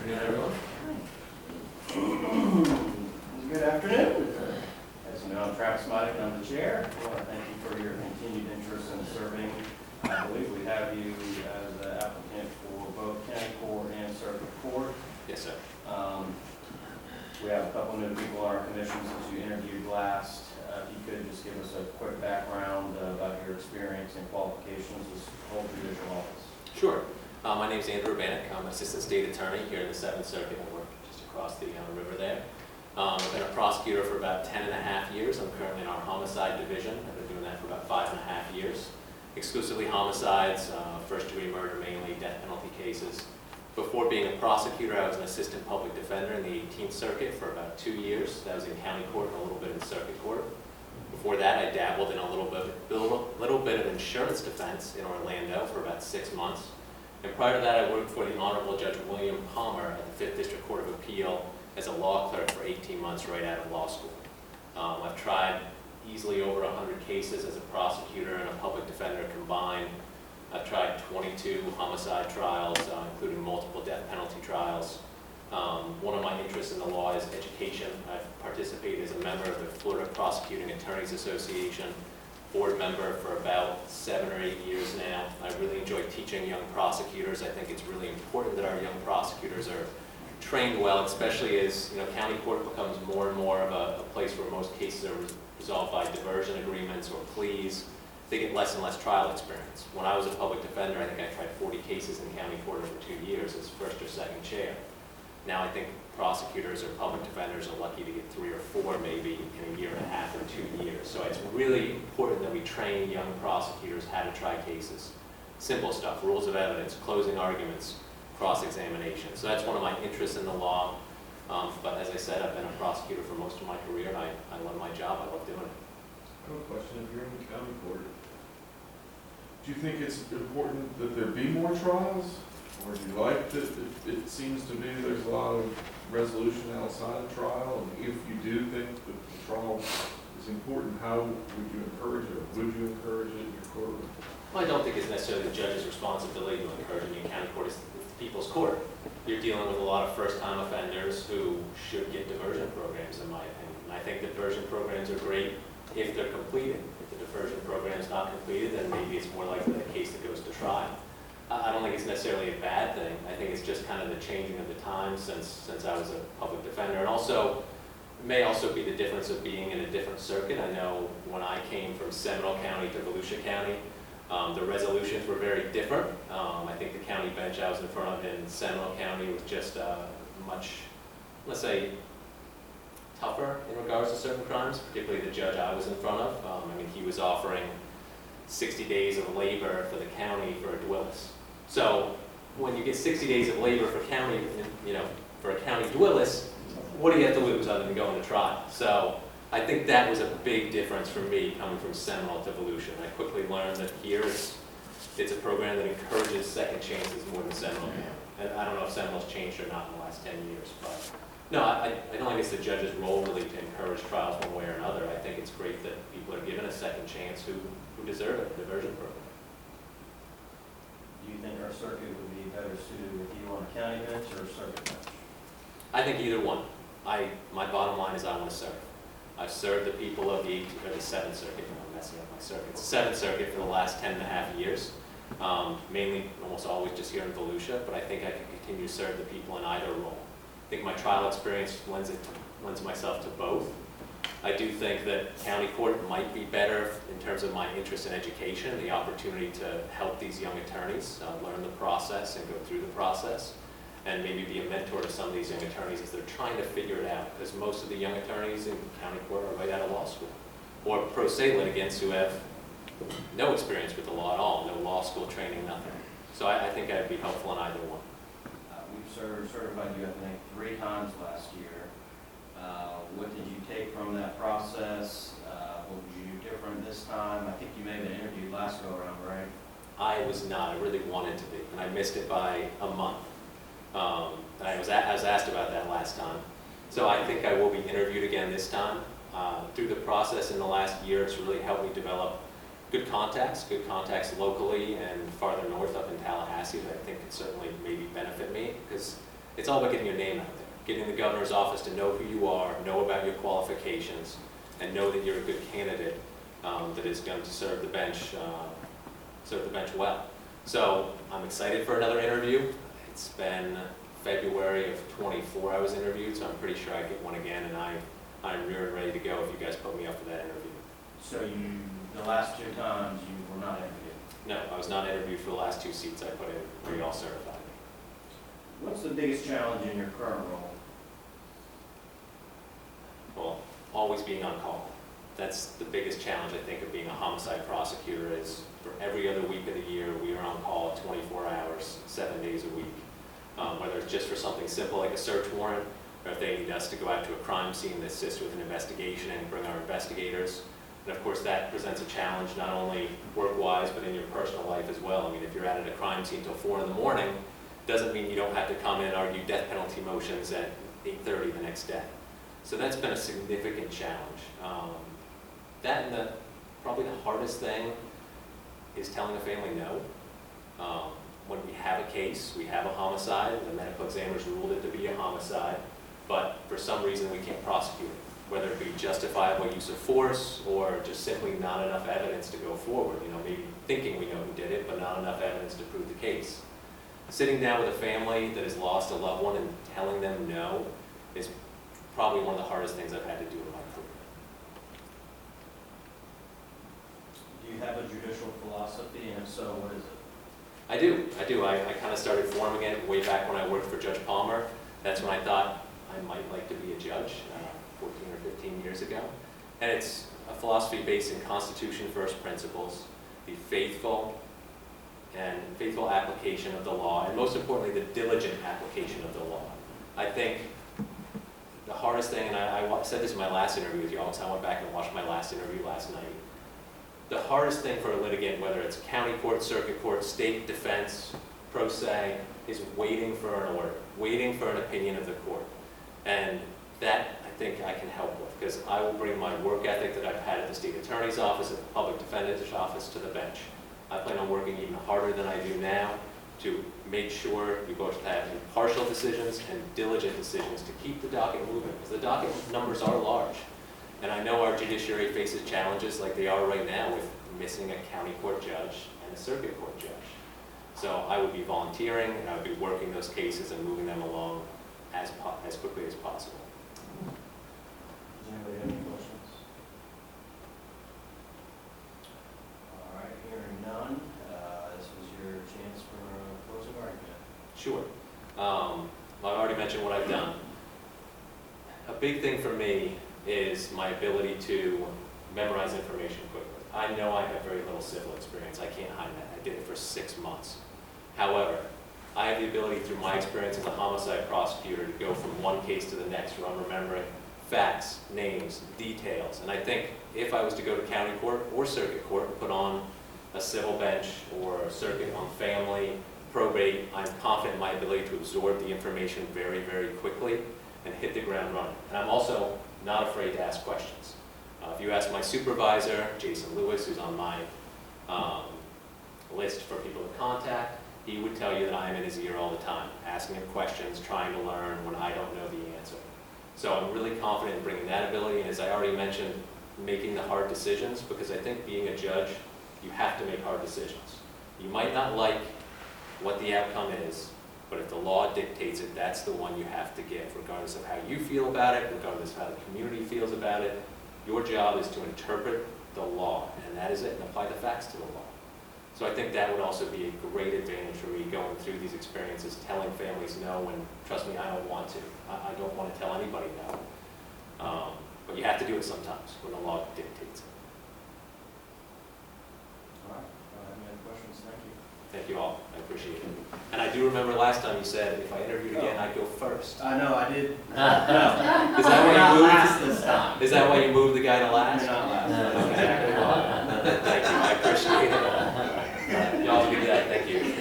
afternoon, everyone. Good afternoon. As you know, I'm Travis Modick, and I'm the chair. I want to thank you for your continued interest in serving. I believe we have you as an applicant for both county court and circuit court. Yes, sir. We have a couple new people on our commission since you interviewed last. If you could just give us a quick background about your experience and qualifications with the whole judicial office. Sure. My name is Andrew Urbanak. I'm Assistant State Attorney here in the 7th Circuit. I work just across the river there. I've been a prosecutor for about 10.5 years. I'm currently in our homicide division. I've been doing that for about 5.5 years. Exclusively homicides, first-degree murder mainly, death penalty cases. Before being a prosecutor, I was an assistant public defender in the 18th Circuit for about 2 years. That was in county court and a little bit in circuit court. Before that, I dabbled in a little bit of insurance defense in Orlando for about 6 months. And prior to that, I worked for the Honorable Judge William Palmer at the 5th District Court of Appeal as a law clerk for 18 months right out of law school. I've tried easily over 100 cases as a prosecutor and a public defender combined. I've tried 22 homicide trials, including multiple death penalty trials. One of my interests in the law is education. I've participated as a member of the Florida Prosecuting Attorneys Association, board member for about 7 or 8 years now. I really enjoy teaching young prosecutors. I think it's really important that our young prosecutors are trained well, especially as county court becomes more and more of a place where most cases are resolved by diversion agreements or pleas. They get less and less trial experience. When I was a public defender, I think I tried 40 cases in county court over 2 years as first or second chair. Now I think prosecutors or public defenders are lucky to get 3 or 4 maybe in a year and a half or 2 years. So it's really important that we train young prosecutors how to try cases. Simple stuff, rules of evidence, closing arguments, cross-examination. So that's one of my interests in the law. But as I said, I've been a prosecutor for most of my career, and I love my job. I love doing it. I have a question. If you're in the county court, do you think it's important that there be more trials? Or do you like that it seems to be there's a lot of resolution outside of trial? And if you do think that the trial is important, how would you encourage it? Or would you encourage it in your courtroom? Well, I don't think it's necessarily the judge's responsibility to encourage it. In county court, it's the people's court. You're dealing with a lot of first-time offenders who should get diversion programs, in my opinion. And I think diversion programs are great if they're completed. If the diversion program is not completed, then maybe it's more likely a case that goes to trial. I don't think it's necessarily a bad thing. I think it's just kind of the changing of the times since I was a public defender. And also, it may also be the difference of being in a different circuit. I know when I came from Seminole County to Volusia County, the resolutions were very different. I think the county bench I was in front of in Seminole County was just much, let's say, tougher in regards to certain crimes, particularly the judge I was in front of. I mean, he was offering 60 days of labor for the county for a Dwillis. So when you get 60 days of labor for county, for a county Dwillis, what do you have to lose other than going to trial? So I think that was a big difference for me coming from Seminole to Volusia. And I quickly learned that here it's a program that encourages second chances more than Seminole. And I don't know if Seminole's changed or not in the last 10 years, but no, I don't think it's the judge's role really to encourage trials one way or another. I think it's great that people are given a second chance who deserve it, the diversion program. Do you think our circuit would be better suited with you on a county bench or a circuit bench? I think either one. My bottom line is I want to serve. I've served the people of the 7th Circuit. I'm messing up my circuits. 7th Circuit for the last 10.5 years. Mainly, almost always just here in Volusia, but I think I can continue to serve the people in either role. I think my trial experience lends myself to both. I do think that county court might be better in terms of my interest in education, the opportunity to help these young attorneys learn the process and go through the process, and maybe be a mentor to some of these young attorneys as they're trying to figure it out, because most of the young attorneys in county court are right out of law school, or pro se litigants who have no experience with the law at all, no law school training, nothing. So I think I'd be helpful in either one. We've certified you, I think, 3 times last year. What did you take from that process? What would you do different this time? I think you may have been interviewed last go around, right? I was not. I really wanted to be, and I missed it by a month. And I was asked about that last time. So I think I will be interviewed again this time. Through the process in the last year, it's really helped me develop good contacts locally and farther north up in Tallahassee that I think could certainly maybe benefit me, because it's all about getting your name out there, getting the governor's office to know who you are, know about your qualifications, and know that you're a good candidate that is going to serve the bench well. So I'm excited for another interview. It's been February of 24 I was interviewed, so I'm pretty sure I get one again, and I'm ready to go if you guys put me up for that interview. So the last 2 times you were not interviewed? No, I was not interviewed for the last 2 seats I put in where you all certified me. What's the biggest challenge in your current role? Well, always being on call. That's the biggest challenge, I think, of being a homicide prosecutor is for every other week of the year, we are on call 24 hours, 7 days a week. Whether it's just for something simple like a search warrant, or if they need us to go out to a crime scene and assist with an investigation and bring our investigators. And of course, that presents a challenge not only work-wise, but in your personal life as well. I mean, if you're out at a crime scene till 4 in the morning, doesn't mean you don't have to come in and argue death penalty motions at 8:30 the next day. So that's been a significant challenge. That and probably the hardest thing is telling a family no. When we have a case, we have a homicide, the medical examiners ruled it to be a homicide, but for some reason we can't prosecute it, whether it be justifiable use of force or just simply not enough evidence to go forward. You know, maybe thinking we know who did it, but not enough evidence to prove the case. Sitting down with a family that has lost a loved one and telling them no is probably one of the hardest things I've had to do in my career. Do you have a judicial philosophy, and if so, what is it? I do. I kind of started forming it way back when I worked for Judge Palmer. That's when I thought I might like to be a judge, 14 or 15 years ago. And it's a philosophy based in Constitution first principles, the faithful application of the law, and most importantly, the diligent application of the law. I think the hardest thing, and I said this in my last interview with you all, because I went back and watched my last interview last night. The hardest thing for a litigant, whether it's county court, circuit court, state defense, pro se, is waiting for an order, waiting for an opinion of the court. And that, I think, I can help with, because I will bring my work ethic that I've had at the state attorney's office, at the public defender's office, to the bench. I plan on working even harder than I do now to make sure we both have impartial decisions and diligent decisions to keep the docket moving, because the docket numbers are large. And I know our judiciary faces challenges like they are right now with missing a county court judge and a circuit court judge. So I would be volunteering, and I would be working those cases and moving them along as quickly as possible. Does anybody have any questions? All right, hearing none, this was your chance for a closing argument. Sure. I've already mentioned what I've done. A big thing for me is my ability to memorize information quickly. I know I have very little civil experience. I can't hide that. I did it for 6 months. However, I have the ability through my experience as a homicide prosecutor to go from one case to the next where I'm remembering facts, names, details. And I think if I was to go to county court or circuit court and put on a civil bench or a circuit on family, probate, I'm confident in my ability to absorb the information very, very quickly and hit the ground running. And I'm also not afraid to ask questions. If you ask my supervisor, Jason Lewis, who's on my list for people to contact, he would tell you that I'm in his ear all the time, asking him questions, trying to learn when I don't know the answer. So I'm really confident in bringing that ability, and as I already mentioned, making the hard decisions, because I think being a judge, you have to make hard decisions. You might not like what the outcome is, but if the law dictates it, that's the one you have to give, regardless of how you feel about it, regardless of how the community feels about it. Your job is to interpret the law, and that is it, and apply the facts to the law. So I think that would also be a great advantage for me going through these experiences, telling families no when, trust me, I don't want to. I don't want to tell anybody no. But you have to do it sometimes when the law dictates it. All right, any other questions? Thank you. Thank you all. I appreciate it. And I do remember last time you said if I interviewed again, I'd go first. I know, I did. Is that why you moved? Last this time. Is that why you moved the guy to last? You're not last. That's exactly why. Thank you. I appreciate it. Y'all have a good day. Thank you.